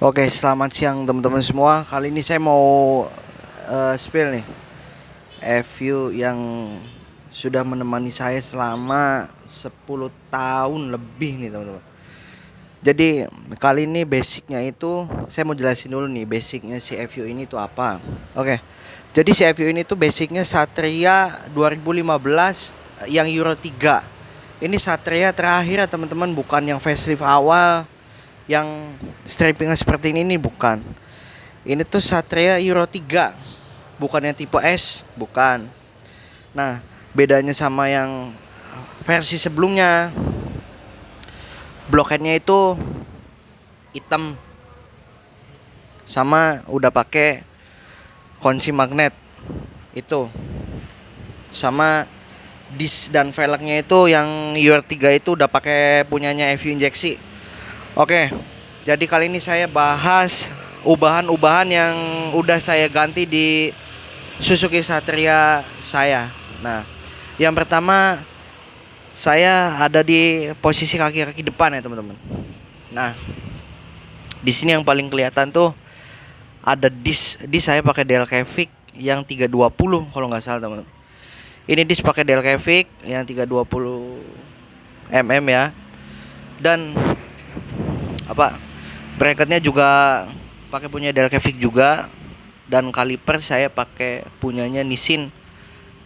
Oke, selamat siang teman-teman semua. Kali ini saya mau spill nih FU yang sudah menemani saya selama 10 tahun lebih nih teman-teman. Jadi kali ini basicnya itu saya mau jelasin dulu nih basicnya si FU ini tuh apa. Oke, jadi si FU ini tuh basicnya Satria 2015 yang Euro 3. Ini Satria terakhir ya teman-teman, bukan yang facelift awal yang stripingnya seperti ini nih, bukan. Ini tuh Satria Euro 3, bukan yang tipe S, bukan. Nah, bedanya sama yang versi sebelumnya, bloketnya itu hitam sama udah pakai kunci magnet itu, sama dis dan velgnya itu yang Euro 3 itu udah pakai punyanya FU injeksi. Oke, jadi kali ini saya bahas ubahan-ubahan yang udah saya ganti di Suzuki Satria saya. Nah, yang pertama saya ada di posisi kaki-kaki depan ya teman-teman. Nah, di sini yang paling kelihatan tuh ada dis saya pakai Delcavic yang 320 kalau nggak salah teman-teman. Ini dis pakai Delcavic yang 320 mm ya. Dan bracketnya juga pakai punya Delcavic juga, dan kaliper saya pakai punyanya Nissin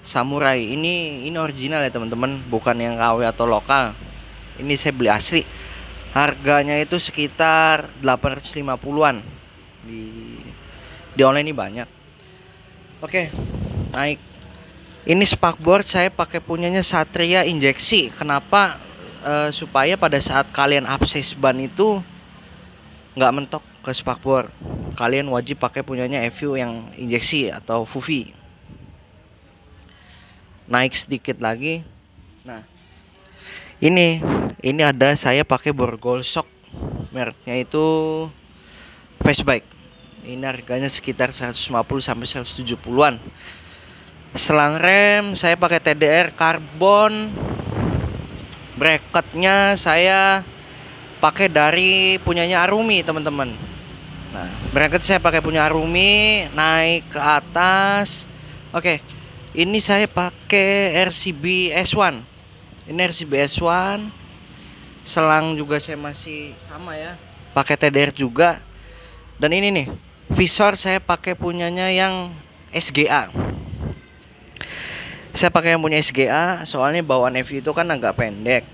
Samurai. Ini original ya teman-teman, bukan yang KW atau lokal. Ini saya beli asli. Harganya itu sekitar 850-an. Di online ini banyak. Oke, naik. Ini spakboard saya pakai punyanya Satria injeksi. Kenapa? Supaya pada saat kalian abses ban itu nggak mentok ke spakbor, kalian wajib pakai punyanya FU yang injeksi atau FUVI. Naik sedikit lagi. Nah, ini ada saya pakai borgol shock, mereknya itu Fastbike. Ini harganya sekitar 150 sampai 170-an. Selang rem saya pakai TDR karbon. Bracketnya saya pakai dari punyanya Arumi teman-teman. Nah, bracket saya pakai punya Arumi, naik ke atas. Oke, ini saya pakai RCB S1. Ini RCB S1. Selang juga saya masih sama ya, pakai TDR juga. Dan ini nih, visor saya pakai punyanya yang SGA. Saya pakai yang punya SGA soalnya bawaan FU itu kan agak pendek.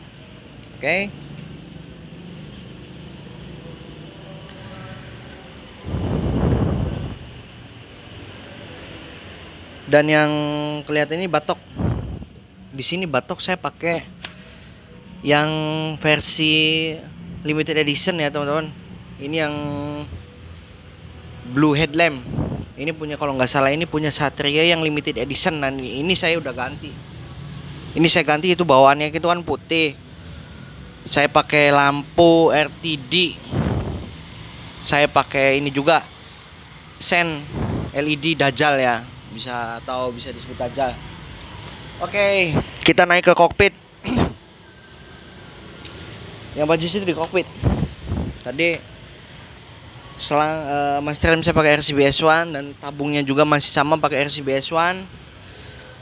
Oke. Dan yang kelihatan ini batok. Di sini batok saya pakai yang versi limited edition ya teman-teman. Ini yang blue headlamp. Ini punya, kalau nggak salah ini punya Satria yang limited edition. Dan ini saya udah ganti. Ini saya ganti, itu bawaannya itu kan putih. Saya pakai lampu RTD. Saya pakai ini juga sen LED Dajjal ya. Bisa disebut Dajjal. Oke, kita naik ke kokpit. Yang bajis itu di kokpit. Tadi selang master rem saya pakai RCB S1 dan tabungnya juga masih sama pakai RCB S1.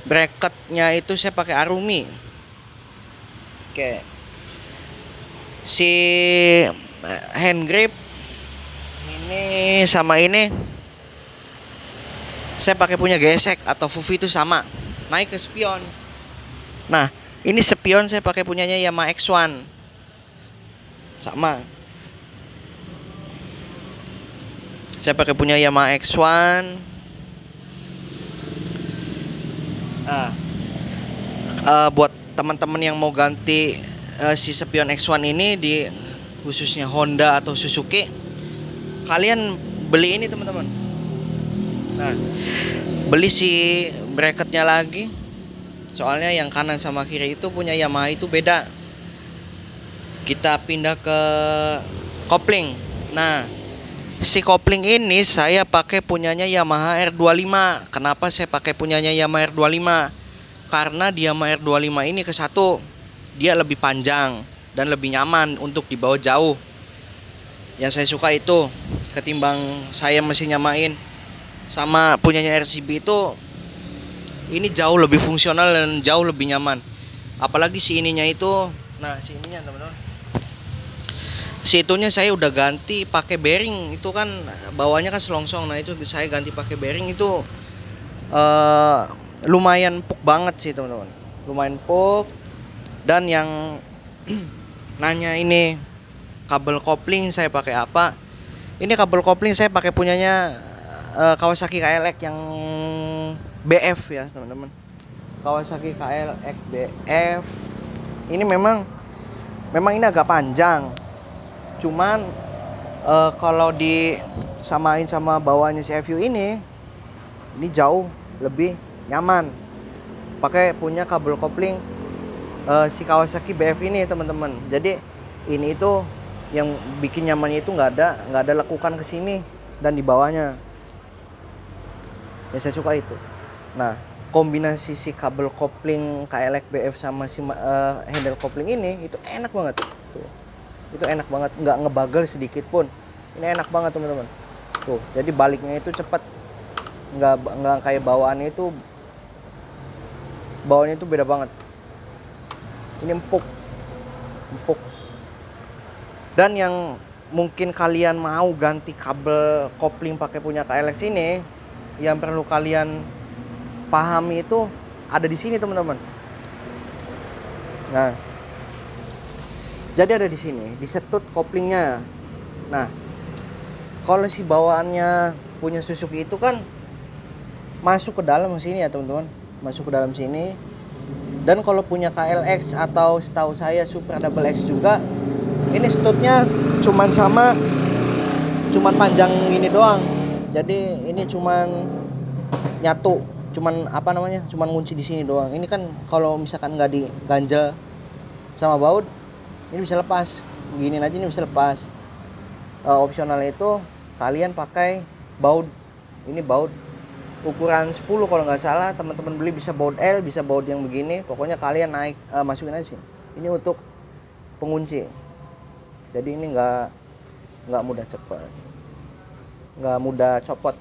Bracketnya itu saya pakai Arumi. Oke. Si hand grip ini sama ini saya pakai punya gesek atau FUVI itu sama. Naik ke spion. Nah, ini spion saya pakai punyanya Yamaha X1. Sama. Saya pakai punya Yamaha X1. Buat teman-teman yang mau ganti si spion X1 ini di khususnya Honda atau Suzuki, kalian beli ini teman-teman. Nah, beli si bracketnya lagi. Soalnya yang kanan sama kiri itu punya Yamaha itu beda. Kita pindah ke kopling. Nah, si kopling ini saya pakai punyanya Yamaha R25. Kenapa saya pakai punyanya Yamaha R25? Karena di Yamaha R25 ini ke satu, dia lebih panjang dan lebih nyaman untuk dibawa jauh. Yang saya suka itu. ketimbang saya masih nyamain sama punyanya RCB itu. Ini jauh lebih fungsional dan jauh lebih nyaman. Apalagi si ininya itu, nah si ininya teman-teman, si itunya saya udah ganti pakai bearing. Itu kan bawahnya kan selongsong, nah itu saya ganti pakai bearing. Itu lumayan empuk banget sih teman-teman, lumayan empuk. Dan yang nanya ini kabel kopling saya pakai apa, ini kabel kopling saya pakai punyanya Kawasaki KLX yang BF ya teman-teman. Kawasaki KLX BF ini memang ini agak panjang, cuman kalau disamain sama bawahnya si FU ini jauh lebih nyaman pakai punya kabel kopling si Kawasaki BF ini teman-teman. Jadi ini itu yang bikin nyamannya itu nggak ada lekukan ke sini dan di bawahnya. Yang saya suka itu. Nah, kombinasi si kabel kopling KLX BF sama si handle kopling ini itu enak banget. Tuh. Itu enak banget, nggak ngebagel sedikit pun. Ini enak banget teman-teman. Tuh, jadi baliknya itu cepat. Nggak kayak bawaannya itu beda banget. Ini empuk. Dan yang mungkin kalian mau ganti kabel kopling pakai punya KLX ini, yang perlu kalian pahami itu ada di sini teman-teman. Nah, jadi ada di sini, di setut koplingnya. Nah, kalau si bawaannya punya Suzuki itu kan masuk ke dalam sini ya teman-teman, masuk ke dalam sini. Dan kalau punya KLX atau setahu saya Supra Double X juga, ini setutnya cuman panjang ini doang. Jadi ini cuman nyatu, cuman ngunci di sini doang. Ini kan kalau misalkan nggak diganjel sama baut, ini bisa lepas. Giniin aja ini bisa lepas. Opsional itu kalian pakai baut. Ini baut ukuran 10 kalau nggak salah, teman-teman beli bisa baut L, bisa baut yang begini. Pokoknya kalian masukin aja sih. Ini untuk pengunci. Jadi ini nggak mudah nggak mudah copot.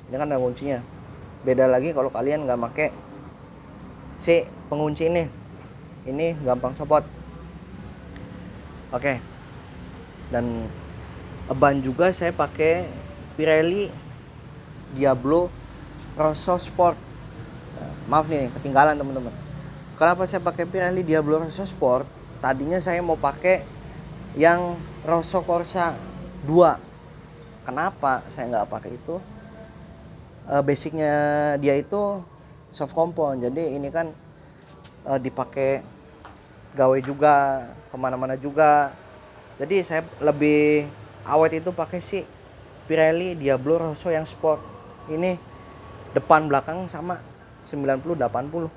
Ini kan ada kuncinya. Beda lagi kalau kalian nggak pakai si pengunci ini gampang copot. Oke. Dan ban juga saya pakai Pirelli Diablo Rosso Sport. Maaf nih ketinggalan teman-teman. Kenapa saya pakai Pirelli Diablo Rosso Sport? Tadinya saya mau pakai yang Rosso Corsa 2. Kenapa saya nggak pakai itu? Basicnya dia itu soft compound, jadi ini kan dipakai gawe juga, kemana-mana juga. Jadi saya lebih awet itu pakai si Pirelli Diablo Rosso yang sport. Ini depan belakang sama 90/80.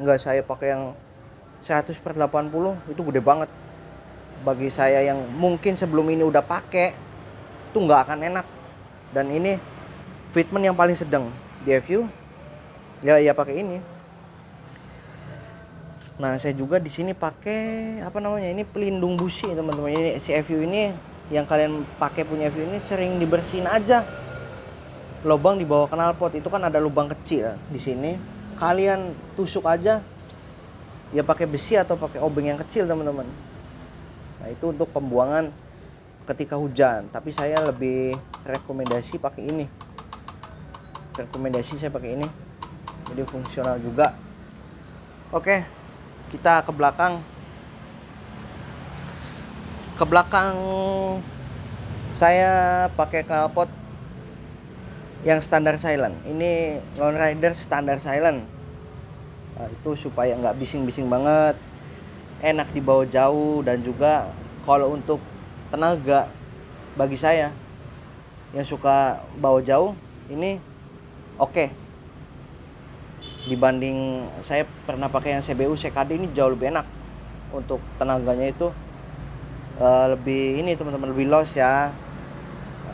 Enggak saya pakai yang 100/80, itu gede banget. Bagi saya yang mungkin sebelum ini udah pakai, itu nggak akan enak. Dan ini fitment yang paling sedang di FU. Ya pakai ini. Nah, saya juga di sini pakai ini pelindung busi teman-teman. Ini si FU ini yang kalian pakai punya FU ini sering dibersihin aja. Lubang di bawah knalpot itu kan ada lubang kecil di sini. Kalian tusuk aja. Ya pakai besi atau pakai obeng yang kecil teman-teman. Nah, itu untuk pembuangan ketika hujan. Tapi saya lebih rekomendasi pakai ini. Saya pakai ini. Jadi fungsional juga. Oke, kita ke belakang. Ke belakang saya pakai knalpot yang standar silent. Ini Lone Rider standar silent. Nah, itu supaya nggak bising-bising banget, enak dibawa jauh. Dan juga kalau untuk tenaga, bagi saya yang suka bawa jauh ini oke. Dibanding saya pernah pakai yang CBU CKD, ini jauh lebih enak. Untuk tenaganya itu lebih ini teman-teman, lebih los ya.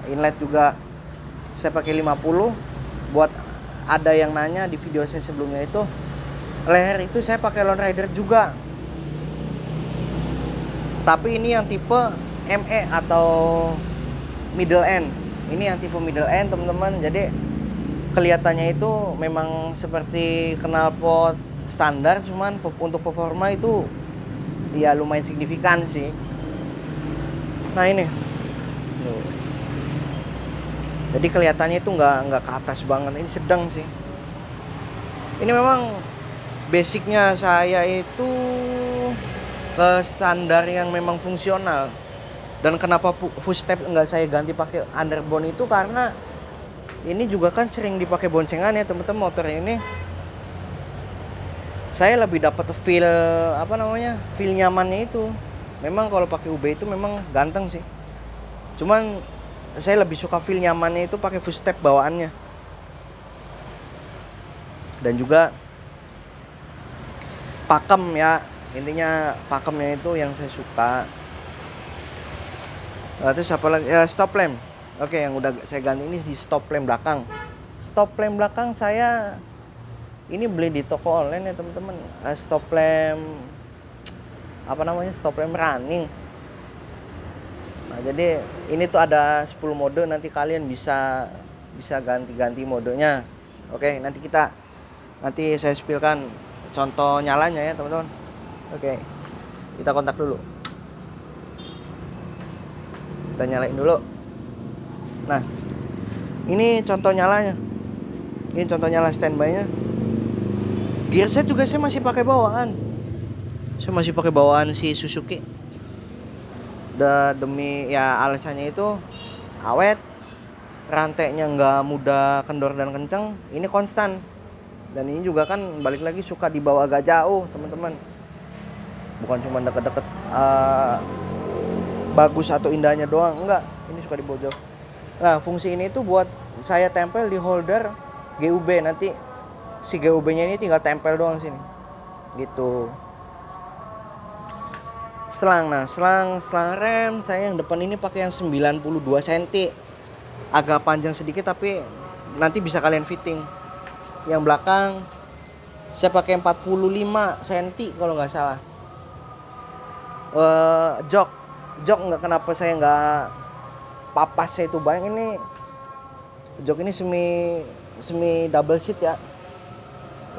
Inlet juga saya pakai 50. Buat ada yang nanya di video saya sebelumnya itu, leher itu saya pakai Lone Rider juga. Tapi ini yang tipe ME atau middle end. Ini yang tipe middle end teman-teman. Jadi kelihatannya itu memang seperti knalpot standar, cuman untuk performa itu ya lumayan signifikan sih. Nah ini, jadi kelihatannya itu nggak ke atas banget, ini sedang sih. Ini memang basicnya saya itu ke standar yang memang fungsional. Dan kenapa footstep nggak saya ganti pakai underbone itu karena ini juga kan sering dipakai boncengan ya teman-teman. Motor ini saya lebih dapat feel feel nyamannya itu. Memang kalau pakai UB itu memang ganteng sih, cuman saya lebih suka feel nyamannya itu pakai footstep bawaannya. Dan juga pakem ya, intinya pakemnya itu yang saya suka. Terus apa lagi? Stop lamp. Oke, yang udah saya ganti ini di stop lamp belakang. Stop lamp belakang saya ini beli di toko online ya teman-teman. Stop lamp stop lamp running. Nah, jadi ini tuh ada 10 mode, nanti kalian bisa ganti-ganti modenya. Oke, nanti saya spillkan contoh nyalanya ya teman-teman. Oke, kita kontak dulu. Kita nyalain dulu. Nah, ini contoh nyalanya. Ini contoh nyala standby-nya. Gearset juga saya masih pakai bawaan. Saya masih pakai bawaan si Suzuki. Demi ya alasannya itu awet, rantainya nggak mudah kendor dan kenceng. Ini konstan. Dan ini juga kan balik lagi suka dibawa agak jauh teman-teman. Bukan cuma deket-deket bagus atau indahnya doang, enggak, ini suka dibawa jauh. Nah, fungsi ini tuh buat saya tempel di holder GUB, nanti si GUB-nya ini tinggal tempel doang sini. Gitu. Selang rem saya yang depan ini pakai yang 92 cm. Agak panjang sedikit tapi nanti bisa kalian fitting. Yang belakang saya pakai 45 cm kalau nggak salah. Jok nggak, kenapa saya nggak papas saya itu banyak. Ini jok ini semi double seat ya.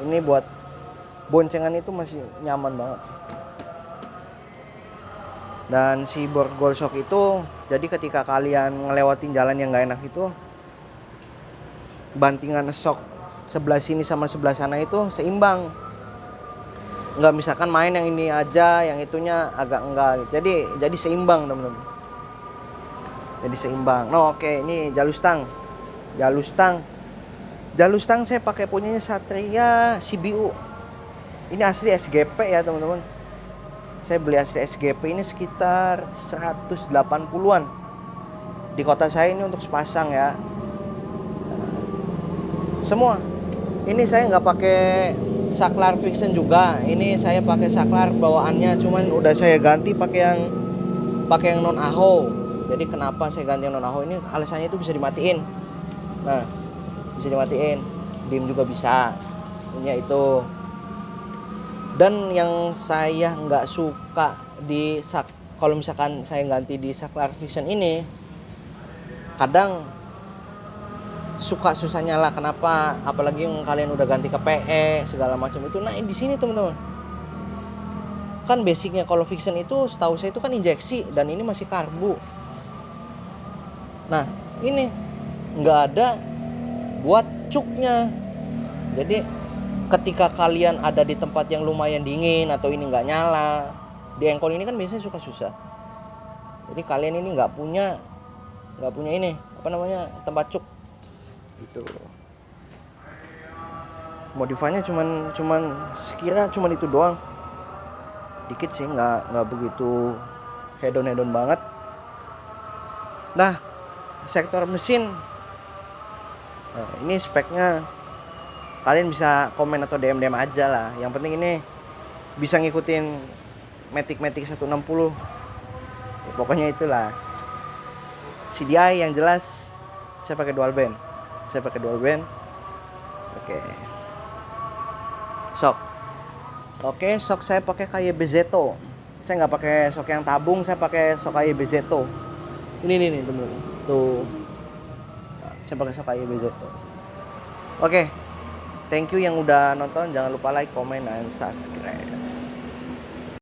Ini buat boncengan itu masih nyaman banget. Dan si borgol shock itu, jadi ketika kalian ngelewatin jalan yang nggak enak itu, bantingan shock sebelah sini sama sebelah sana itu seimbang. Nggak misalkan main yang ini aja, yang itunya agak enggak gitu. Jadi seimbang teman-teman. Jadi seimbang. No, oke, ini jalur stang. Jalur stang saya pakai punyanya Satria CBU. Ini asli SGP ya teman-teman. Saya beli asli SGP ini sekitar 180-an. Di kota saya ini untuk sepasang ya. Semua. Ini saya nggak pakai saklar fiction juga. Ini saya pakai saklar bawaannya, cuman udah saya ganti pakai yang non aho. Jadi kenapa saya ganti yang non aho ini? Alasannya itu bisa dimatiin. Nah, bisa dimatiin. Dim juga bisa. Ini itu. Dan yang saya nggak suka kalau misalkan saya ganti di saklar fiction ini, kadang suka susah nyala. Kenapa? Apalagi yang kalian udah ganti ke PE segala macam itu. Nah, di sini teman-teman, kan basicnya kalau fiction itu setahu saya itu kan injeksi, dan ini masih karbu. Nah, ini nggak ada buat cuknya. Jadi ketika kalian ada di tempat yang lumayan dingin atau ini nggak nyala, di engkol ini kan biasanya suka susah. Jadi kalian ini nggak punya ini tempat cuk. Itu modifanya cuman sekira itu doang, dikit sih, nggak begitu hedon banget. Nah, sektor mesin, ini speknya kalian bisa komen atau DM aja lah. Yang penting ini bisa ngikutin Matic 160 ya, pokoknya itulah. CDI yang jelas saya pakai dual band. Oke. Sok saya pakai kayak Bezetto. Saya nggak pakai sok yang tabung, saya pakai sok kayak Bezetto. Ini teman-teman. tuh. Nah, saya pakai Sakai EBZ tuh. Oke, thank you yang udah nonton. Jangan lupa like, comment, dan subscribe.